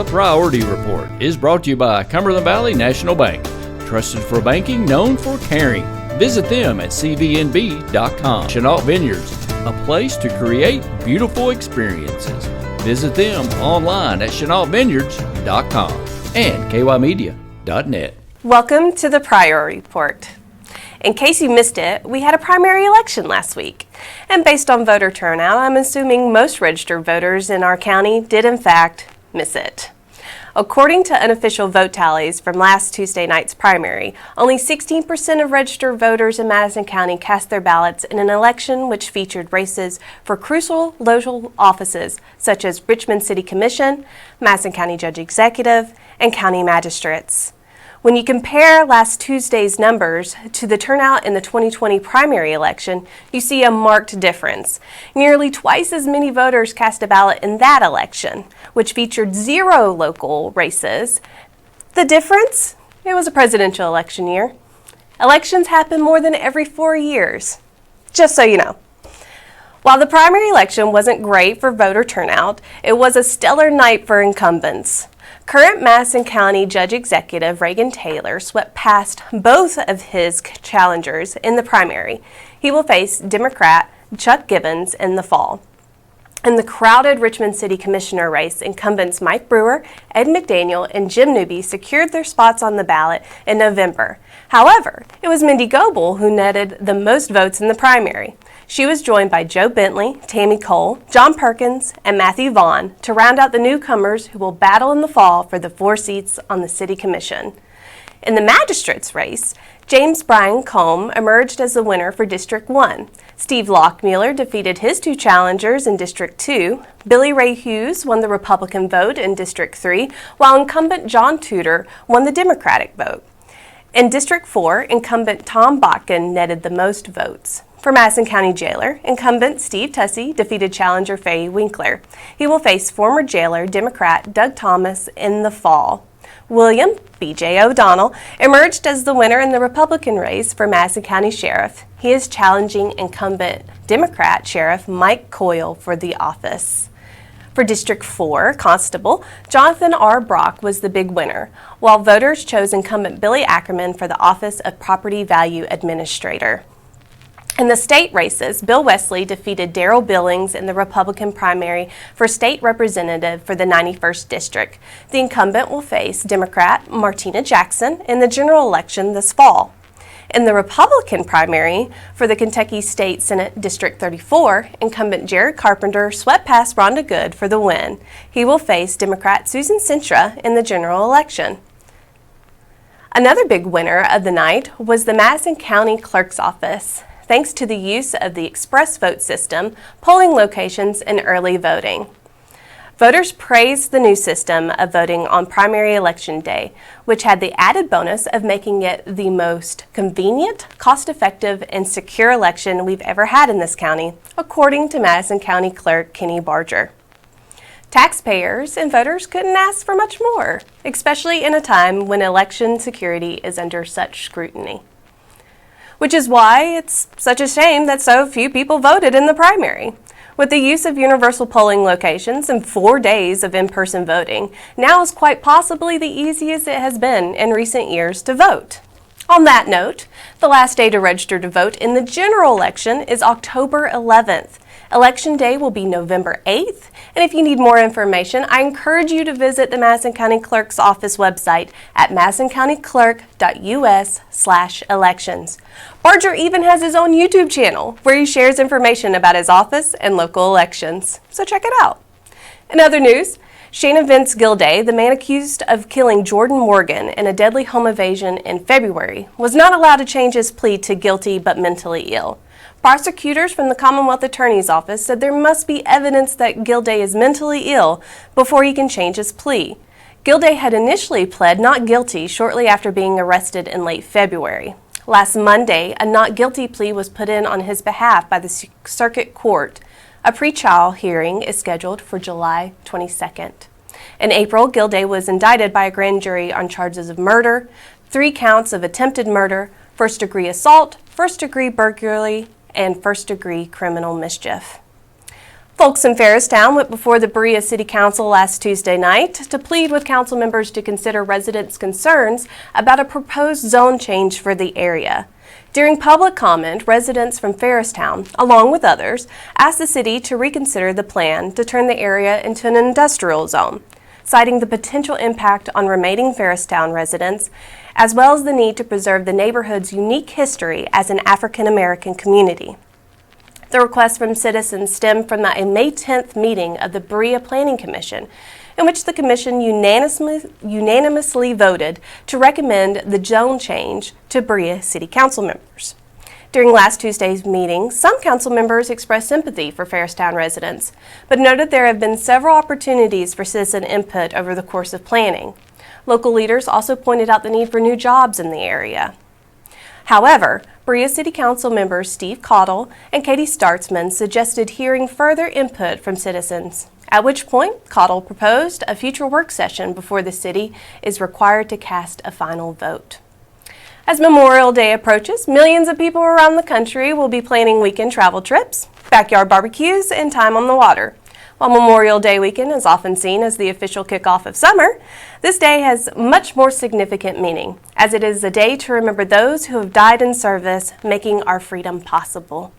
The Pryority Report is brought to you by Cumberland Valley National Bank. Trusted for banking, known for caring. Visit them at cvnb.com. Chenault Vineyards, a place to create beautiful experiences. Visit them online at chenaultvineyards.com and kymedia.net. Welcome to the Pryority Report. In case you missed it, we had a primary election last week. And based on voter turnout, I'm assuming most registered voters in our county did in fact miss it. According to unofficial vote tallies from last Tuesday night's primary, only 16% of registered voters in Madison County cast their ballots in an election which featured races for crucial local offices such as Richmond City Commission, Madison County Judge Executive, and county magistrates. When you compare last Tuesday's numbers to the turnout in the 2020 primary election, you see a marked difference. Nearly twice as many voters cast a ballot in that election, which featured 0 local races. The difference? It was a presidential election year. Elections happen more than every 4 years, just so you know. While the primary election wasn't great for voter turnout, it was a stellar night for incumbents. Current Madison County Judge Executive Reagan Taylor swept past both of his challengers in the primary. He will face Democrat Chuck Gibbons in the fall. In the crowded Richmond City Commissioner race, incumbents Mike Brewer, Ed McDaniel, and Jim Newby secured their spots on the ballot in November. However, it was Mindy Goebel who netted the most votes in the primary. She was joined by Joe Bentley, Tammy Cole, John Perkins, and Matthew Vaughn to round out the newcomers who will battle in the fall for the 4 seats on the City Commission. In the magistrates race, James Bryan Combe emerged as the winner for District 1. Steve Lockmuller defeated his 2 challengers in District 2. Billy Ray Hughes won the Republican vote in District 3, while incumbent John Tudor won the Democratic vote. In District 4, incumbent Tom Botkin netted the most votes. For Madison County Jailer, incumbent Steve Tussey defeated challenger Faye Winkler. He will face former jailer Democrat Doug Thomas in the fall. William B.J. O'Donnell emerged as the winner in the Republican race for Madison County Sheriff. He is challenging incumbent Democrat Sheriff Mike Coyle for the office. For District 4 Constable, Jonathan R. Brock was the big winner, while voters chose incumbent Billy Ackerman for the office of Property Value Administrator. In the state races, Bill Wesley defeated Darrell Billings in the Republican primary for state representative for the 91st District. The incumbent will face Democrat Martina Jackson in the general election this fall. In the Republican primary for the Kentucky State Senate District 34, incumbent Jared Carpenter swept past Rhonda Good for the win. He will face Democrat Susan Sintra in the general election. Another big winner of the night was the Madison County Clerk's Office. Thanks to the use of the express vote system, polling locations, and early voting. Voters praised the new system of voting on primary election day, which had the added bonus of making it the most convenient, cost-effective, and secure election we've ever had in this county, according to Madison County Clerk Kenny Barger. Taxpayers and voters couldn't ask for much more, especially in a time when election security is under such scrutiny. Which is why it's such a shame that so few people voted in the primary. With the use of universal polling locations and 4 days of in-person voting, now is quite possibly the easiest it has been in recent years to vote. On that note, the last day to register to vote in the general election is October 11th. Election Day will be November 8th, and if you need more information, I encourage you to visit the Madison County Clerk's Office website at madisoncountyclerk.us/elections. Barger even has his own YouTube channel where he shares information about his office and local elections, so check it out. In other news, Shana Vince Gilday, the man accused of killing Jordan Morgan in a deadly home invasion in February, was not allowed to change his plea to guilty but mentally ill. Prosecutors from the Commonwealth Attorney's Office said there must be evidence that Gilday is mentally ill before he can change his plea. Gilday had initially pled not guilty shortly after being arrested in late February. Last Monday, a not guilty plea was put in on his behalf by the Circuit Court. A pretrial hearing is scheduled for July 22nd. In April, Gilday was indicted by a grand jury on charges of murder, 3 counts of attempted murder, first-degree assault, first-degree burglary, and first-degree criminal mischief. Folks in Ferristown went before the Berea City Council last Tuesday night to plead with council members to consider residents' concerns about a proposed zone change for the area. During public comment, residents from Ferristown, along with others, asked the city to reconsider the plan to turn the area into an industrial zone, citing the potential impact on remaining Ferristown residents, as well as the need to preserve the neighborhood's unique history as an African American community. The request from citizens stemmed from a May 10th meeting of the Berea Planning Commission, in which the commission unanimously voted to recommend the zone change to Berea City Council members. During last Tuesday's meeting, some council members expressed sympathy for Ferristown residents, but noted there have been several opportunities for citizen input over the course of planning. Local leaders also pointed out the need for new jobs in the area. However, Berea City Council members Steve Cottle and Katie Startzman suggested hearing further input from citizens, at which point Cottle proposed a future work session before the city is required to cast a final vote. As Memorial Day approaches, millions of people around the country will be planning weekend travel trips, backyard barbecues, and time on the water. While Memorial Day weekend is often seen as the official kickoff of summer, this day has much more significant meaning, as it is a day to remember those who have died in service, making our freedom possible.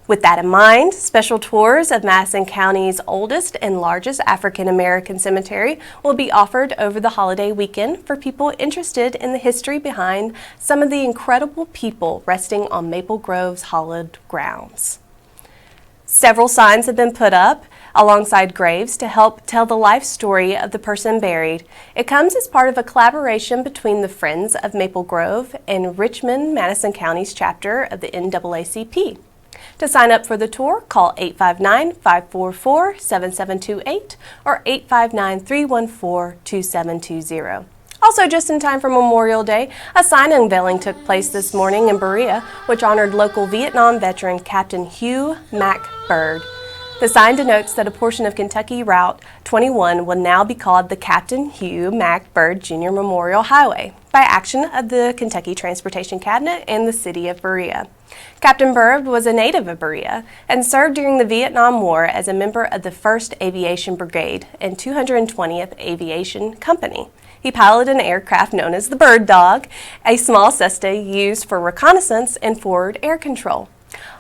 With that in mind, special tours of Madison County's oldest and largest African American cemetery will be offered over the holiday weekend for people interested in the history behind some of the incredible people resting on Maple Grove's hallowed grounds. Several signs have been put up alongside graves to help tell the life story of the person buried. It comes as part of a collaboration between the Friends of Maple Grove and Richmond, Madison County's chapter of the NAACP. To sign up for the tour, call 859-544-7728 or 859-314-2720. Also, just in time for Memorial Day, a sign unveiling took place this morning in Berea, which honored local Vietnam veteran Captain Hugh Mac Bird. The sign denotes that a portion of Kentucky Route 21 will now be called the Captain Hugh Mac Bird Jr. Memorial Highway by action of the Kentucky Transportation Cabinet and the City of Berea. Captain Bird was a native of Berea and served during the Vietnam War as a member of the 1st Aviation Brigade and 220th Aviation Company. He piloted an aircraft known as the Bird Dog, a small Cessna used for reconnaissance and forward air control.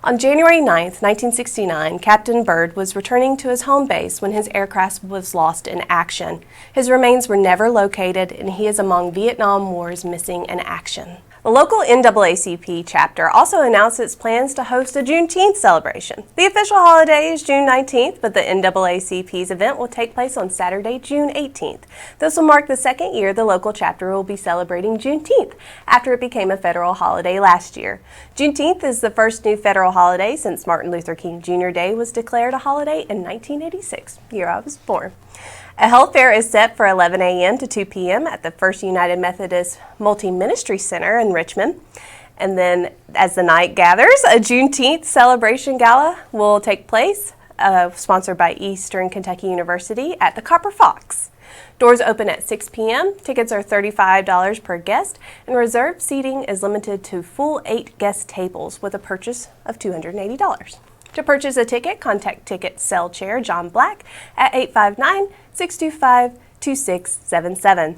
On January 9, 1969, Captain Bird was returning to his home base when his aircraft was lost in action. His remains were never located, and he is among Vietnam War's missing in action. The local NAACP chapter also announced its plans to host a Juneteenth celebration. The official holiday is June 19th, but the NAACP's event will take place on Saturday, June 18th. This will mark the second year the local chapter will be celebrating Juneteenth, after it became a federal holiday last year. Juneteenth is the first new federal holiday since Martin Luther King Jr. Day was declared a holiday in 1986, year I was born. A health fair is set for 11 a.m. to 2 p.m. at the First United Methodist Multi-Ministry Center in Richmond. And then as the night gathers, a Juneteenth celebration gala will take place, sponsored by Eastern Kentucky University at the Copper Fox. Doors open at 6 p.m. Tickets are $35 per guest, and reserved seating is limited to full 8 guest tables with a purchase of $280. To purchase a ticket, contact Ticket Sell Chair John Black at 859-625-2677.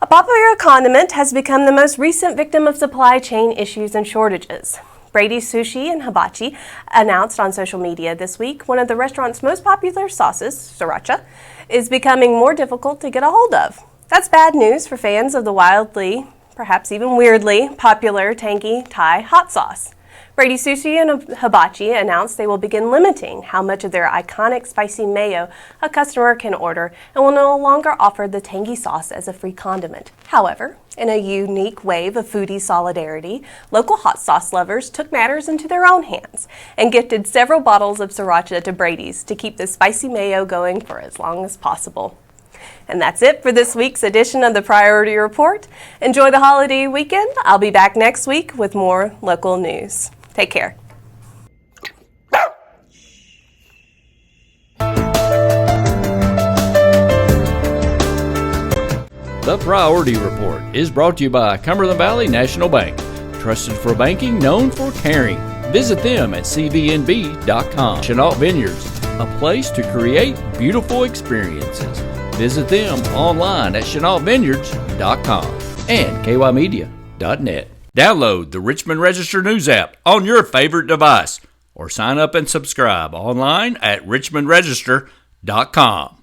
A popular condiment has become the most recent victim of supply chain issues and shortages. Brady's Sushi and Hibachi announced on social media this week one of the restaurant's most popular sauces, sriracha, is becoming more difficult to get a hold of. That's bad news for fans of the wildly, perhaps even weirdly, popular tangy Thai hot sauce. Brady's Sushi and Hibachi announced they will begin limiting how much of their iconic spicy mayo a customer can order and will no longer offer the tangy sauce as a free condiment. However, in a unique wave of foodie solidarity, local hot sauce lovers took matters into their own hands and gifted several bottles of sriracha to Brady's to keep the spicy mayo going for as long as possible. And that's it for this week's edition of the Pryority Report. Enjoy the holiday weekend. I'll be back next week with more local news. Take care. The Pryority Report is brought to you by Cumberland Valley National Bank. Trusted for banking, known for caring. Visit them at cvnb.com. Chenault Vineyards. a place to create beautiful experiences. Visit them online at ChenaultVineyards.com and kymedia.net. Download the Richmond Register News app on your favorite device or sign up and subscribe online at richmondregister.com.